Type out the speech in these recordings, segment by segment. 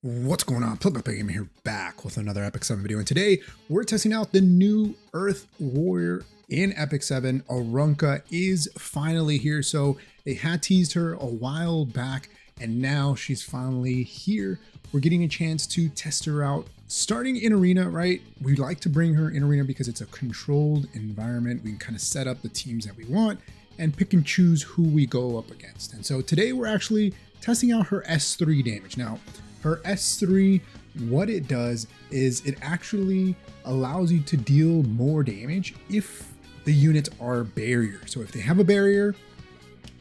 What's going on? Plug Game here, back with another Epic 7 video, and today we're testing out the new Earth Warrior in Epic 7. Arunka is finally here, so they had teased her a while back, and now she's finally here. We're getting a chance to test her out, starting in Arena, right? We like to bring her in Arena because it's a controlled environment. We can kind of set up the teams that we want and pick and choose who we go up against. And so today we're actually testing out her S3 damage. Now, her S3, what it does is it actually allows you to deal more damage if the units are barrier. So if they have a barrier,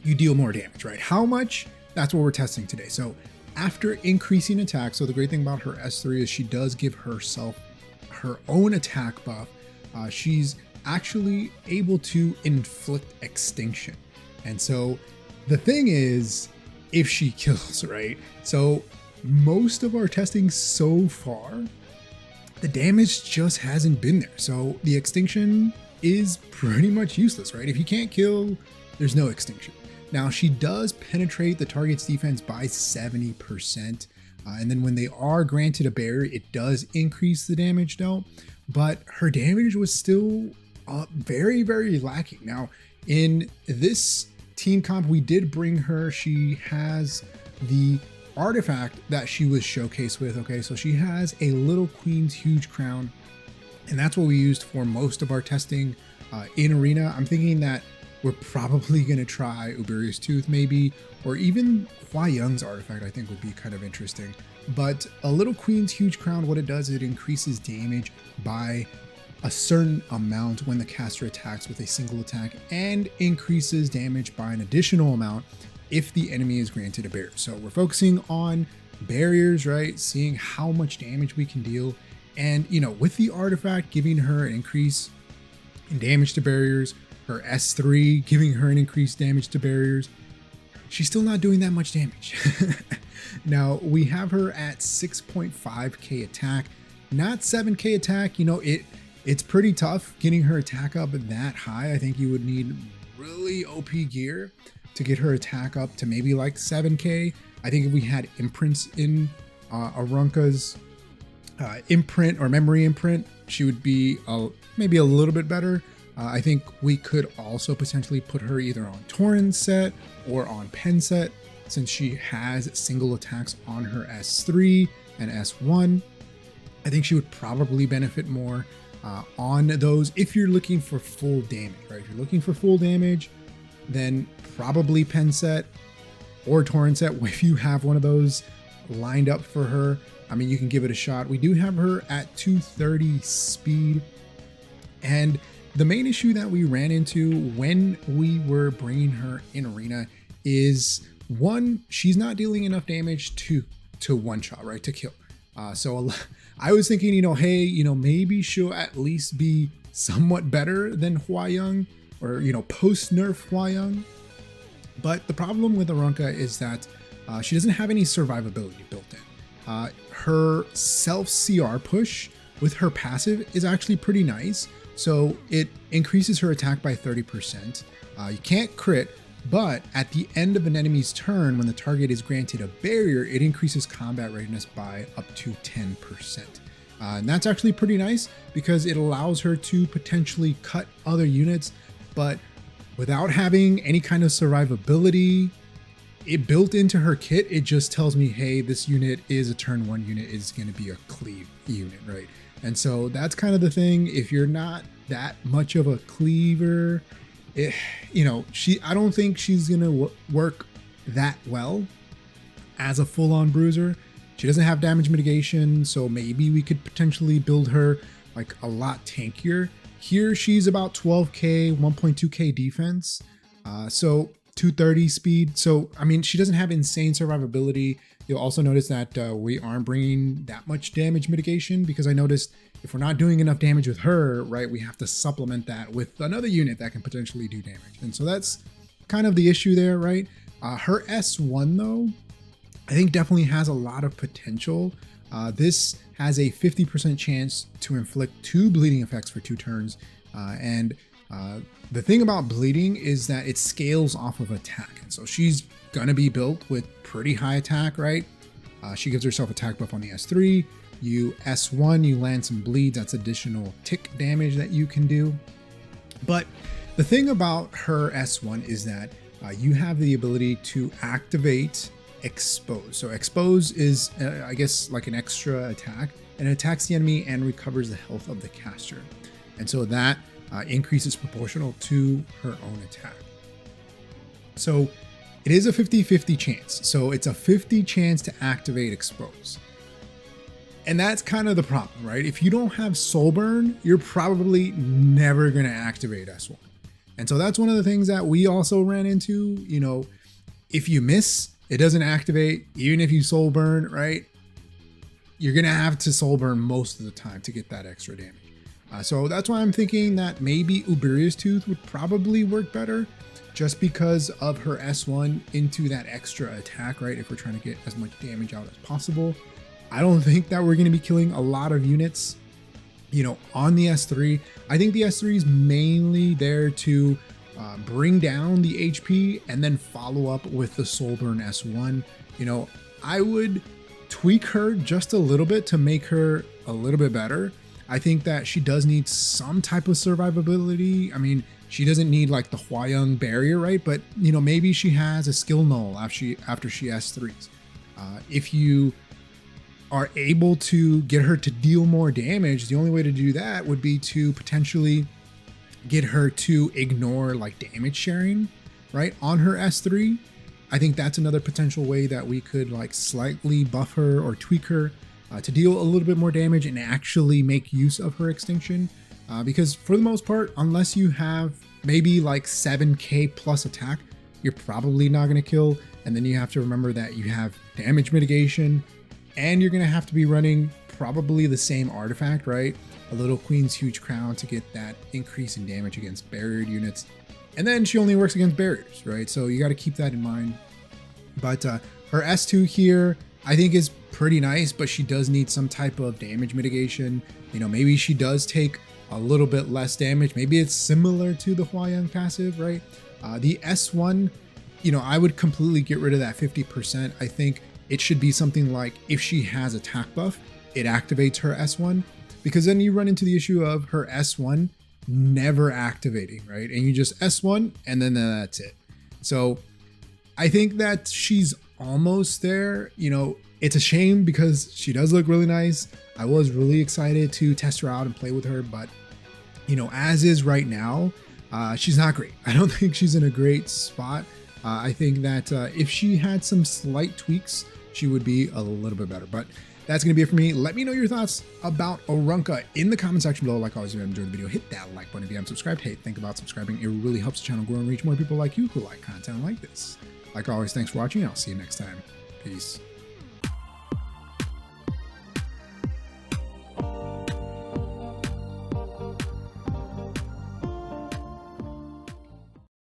you deal more damage, right? How much? That's what we're testing today. So after increasing attack, so the great thing about her S3 is she does give herself her own attack buff. She's actually able to inflict extinction. And so the thing is, if she kills, right? So most of our testing so far, the damage just hasn't been there. So the extinction is pretty much useless, right? If you can't kill, there's no extinction. Now, she does penetrate the target's defense by 70%. And then when they are granted a barrier, it does increase the damage dealt, but her damage was still very, very lacking. Now, in this team comp, we did bring her. She has the artifact that she was showcased with. Okay, so she has a Little Queen's Huge Crown, and that's what we used for most of our testing in Arena. I'm thinking that we're probably going to try Uberia's Tooth maybe, or even Hua Young's artifact. I think would be kind of interesting. But a Little Queen's Huge Crown, what it does is it increases damage by a certain amount when the caster attacks with a single attack, and increases damage by an additional amount if the enemy is granted a barrier. So we're focusing on barriers, right? Seeing how much damage we can deal. And, you know, with the artifact giving her an increase in damage to barriers, her S3 giving her an increased damage to barriers, she's still not doing that much damage. Now, we have her at 6.5k attack, not 7k attack. You know, it's pretty tough getting her attack up that high. I think you would need really OP gear to get her attack up to maybe like 7k. I think if we had imprints in Arunka's imprint or memory imprint, she would be maybe a little bit better. I think we could also potentially put her either on Torrent set or on Pen set, since she has single attacks on her S3 and S1. I think she would probably benefit more on those if you're looking for full damage, right? If you're looking for full damage, then probably Pen set or Torrent set. If you have one of those lined up for her, I mean, you can give it a shot. We do have her at 230 speed, and the main issue that we ran into when we were bringing her in Arena is, one, she's not dealing enough damage to one shot, right, to kill. So I was thinking, you know, hey, you know, maybe she'll at least be somewhat better than Hua Young, or, you know, post nerf Hua Young. But the problem with Arunka is that she doesn't have any survivability built in. Her self CR push with her passive is actually pretty nice. So it increases her attack by 30%. You can't crit, but at the end of an enemy's turn, when the target is granted a barrier, it increases combat readiness by up to 10%. And that's actually pretty nice because it allows her to potentially cut other units, but without having any kind of survivability it built into her kit, it just tells me, hey, this unit is a turn one unit, is going to be a cleave unit, right? And so that's kind of the thing. If you're not that much of a cleaver, you know, I don't think she's going to work that well as a full-on bruiser. She doesn't have damage mitigation, so maybe we could potentially build her like a lot tankier. Here she's about 12k, 1.2k defense, so 230 speed. So, I mean, she doesn't have insane survivability. You'll also notice that we aren't bringing that much damage mitigation, because I noticed if we're not doing enough damage with her, right, we have to supplement that with another unit that can potentially do damage. And so that's kind of the issue there, right? Her S1 though, I think definitely has a lot of potential. This has a 50% chance to inflict 2 bleeding effects for 2 turns. The thing about bleeding is that it scales off of attack. And so she's gonna be built with pretty high attack, right? She gives herself attack buff on the S3. You S1, you land some bleeds. That's additional tick damage that you can do. But the thing about her S1 is that you have the ability to activate Expose. So Expose is, I guess, like an extra attack, and it attacks the enemy and recovers the health of the caster. And so that increases proportional to her own attack. So it is a 50-50 chance. So it's a 50 chance to activate Expose. And that's kind of the problem, right? If you don't have Soulburn, you're probably never going to activate S1. And so that's one of the things that we also ran into. You know, if you miss, it doesn't activate. Even if you Soulburn, right? You're going to have to Soulburn most of the time to get that extra damage. So that's why I'm thinking that maybe Uberia's Tooth would probably work better, just because of her S1 into that extra attack, right? If we're trying to get as much damage out as possible. I don't think that we're going to be killing a lot of units, you know, on the S3. I think the S3 is mainly there to bring down the HP and then follow up with the Soulburn S1. You know, I would tweak her just a little bit to make her a little bit better. I think that she does need some type of survivability. I mean, she doesn't need like the Huayang barrier, right? But, you know, maybe she has a skill null after she S3s. If you are able to get her to deal more damage, the only way to do that would be to potentially get her to ignore like damage sharing, right, on her S3. I think that's another potential way that we could like slightly buff her or tweak her to deal a little bit more damage and actually make use of her extinction. Because for the most part, unless you have maybe like 7k plus attack, you're probably not going to kill. And then you have to remember that you have damage mitigation, and you're going to have to be running probably the same artifact, right? A Little Queen's Huge Crown to get that increase in damage against barriered units. And then she only works against barriers, right? So you got to keep that in mind. But her S2 here, I think is pretty nice, but she does need some type of damage mitigation. You know, maybe she does take a little bit less damage. Maybe it's similar to the Huayang passive, right? The S1, you know, I would completely get rid of that 50%. I think it should be something like if she has attack buff, it activates her S1, because then you run into the issue of her S1 never activating, right? And you just S1 and then that's it. So I think that she's almost there. You know, it's a shame because she does look really nice. I was really excited to test her out and play with her, but you know, as is right now, she's not great. I don't think she's in a great spot. I think that if she had some slight tweaks, she would be a little bit better. But that's going to be it for me. Let me know your thoughts about Arunka in the comment section below. Like always, if you enjoyed the video, hit that like button. If you haven't subscribed, hey, think about subscribing. It really helps the channel grow and reach more people like you who like content like this. Like always, thanks for watching. I'll see you next time. Peace.